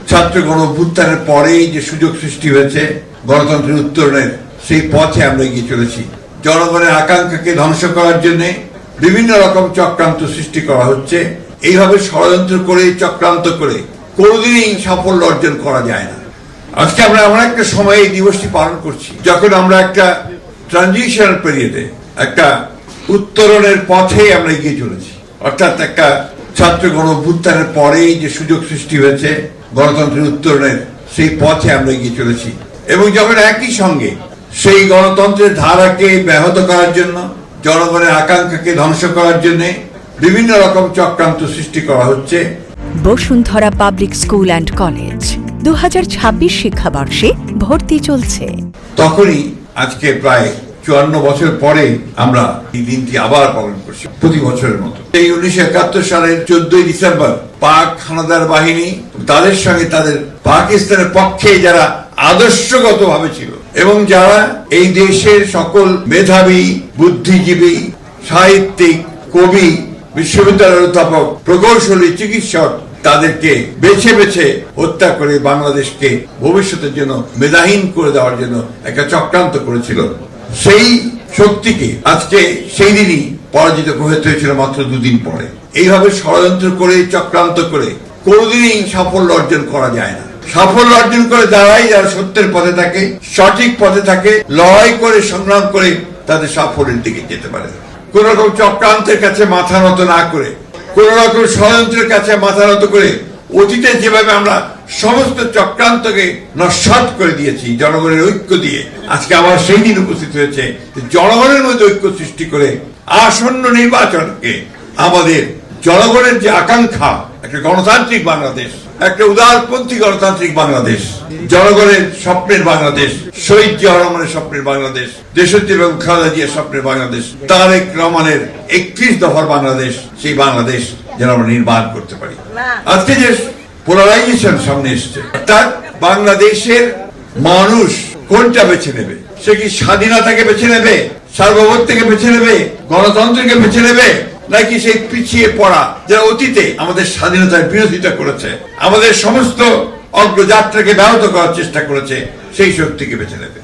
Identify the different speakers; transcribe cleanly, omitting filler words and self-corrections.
Speaker 1: ছাত্র গণঅভ্যুত্থানের পরেই যে সুযোগ সৃষ্টি হয়েছে গণতন্ত্রের উত্তরণের, সেই পথে আমরা এগিয়ে চলেছি। জনগণের আকাঙ্ক্ষাকে ধ্বংস করার জন্য বিভিন্ন রকম চক্রান্ত সৃষ্টি করা হচ্ছে। এইভাবে ষড়যন্ত্র করে, চক্রান্ত করে কোনোদিনই সাফল্য অর্জন করা যায় না। আজকে আমরা এমন একটা সময়ে এই দিবসটি পালন করছি যখন আমরা একটা ট্রানজিশনাল পিরিয়ডে, একটা উত্তরণের পথে আমরা এগিয়ে চলেছি। অর্থাৎ একটা ছাত্র গণঅভ্যুত্থানের পরেই যে সুযোগ সৃষ্টি হয়েছে গণতন্ত্রের উত্তরণের, সেই পথে আমরা এগিয়ে চলেছি। এবং যখন একই সঙ্গে সেই গণতন্ত্রের ধারাকে ব্যাহত করার জন্য, জনগণের আকাঙ্ক্ষাকে ধ্বংস করার জন্য বিভিন্ন রকম চক্রান্ত সৃষ্টি করা হচ্ছে।
Speaker 2: Bashundhara public school and college 2026 শিক্ষাবর্ষে ভর্তি চলছে।
Speaker 1: তখনই আজকে প্রায় 54 বছর পরে আমরা এই দিনটি আবার পালন করছি, প্রতি বছরের মতো। এই 1971 সালের 14 ডিসেম্বর পাক হানাদার বাহিনী, তাদের সঙ্গে তাদের পাকিস্তানের পক্ষে যারা আদর্শগত ভাবে ছিল এবং যারা এই দেশের সকল মেধাবী, বুদ্ধিজীবী, সাহিত্যিক, কবি, বিশ্ববিদ্যালয়ের অধ্যাপক, প্রকৌশলী, চিকিৎসক, তাদেরকে বেছে বেছে হত্যা করে বাংলাদেশকে ভবিষ্যতের জন্য মেধাহীন করে দেওয়ার জন্য একটা চক্রান্ত করেছিল। সেই শক্তিকে আজকে সেই দিনই পরাজিত হতে হয়েছিল মাত্র 2 দিন পরে। এইভাবে ষড়যন্ত্র করে, চক্রান্ত করে কোনোদিনই সাফল্য অর্জন করা যায় না। সাফল্য অর্জন করে দাঁড়াই যারা সত্যের পথে থাকে, সঠিক পথে থাকে, লড়াই করে, সংগ্রাম করে তাদের সাফল্যের দিকে যেতে পারে। কোন রকম চক্রান্তের কাছে মাথা নত না করে, কোন রকম ষড়যন্ত্রের কাছে মাথা নত করে, অতীতে যেভাবে আমরা সমস্ত চক্রান্তকে নস্যাৎ করে দিয়েছি জনগণের ঐক্য দিয়ে, আজকে আবার সেই দিন উপস্থিত হয়েছে জনগণের মধ্যে ঐক্য সৃষ্টি করে আসন্ন নির্বাচনকে আমাদের জনগণের যে আকাঙ্ক্ষা, একটা গণতান্ত্রিক বাংলাদেশ, একটা উদারপন্থী গণতান্ত্রিক বাংলাদেশ, জনগণের স্বপ্নের বাংলাদেশ, শহীদ জিয়াউর রহমানের স্বপ্নের বাংলাদেশ, দেশনেত্রী বেগম খালেদা জিয়ার স্বপ্নের বাংলাদেশ, তারেক রহমানের 31 দফার বাংলাদেশ, সেই বাংলাদেশ যেন আমরা নির্মাণ করতে পারি। আজকে যে পোলারাইজেশন সামনে এসছে, অর্থাৎ বাংলাদেশের মানুষ কোনটা বেছে নেবে? সে কি স্বাধীনতাকে বেছে নেবে, সার্বভৌমত্বকে বেছে নেবে, গণতন্ত্রকে বেছে নেবে, নাকি সেই পিছিয়ে পড়া যারা অতীতে আমাদের স্বাধীনতার বিরোধিতা করেছে, আমাদের সমস্ত অগ্রযাত্রাকে ব্যাহত করার চেষ্টা করেছে, সেই শক্তিকে বেছে নেবে?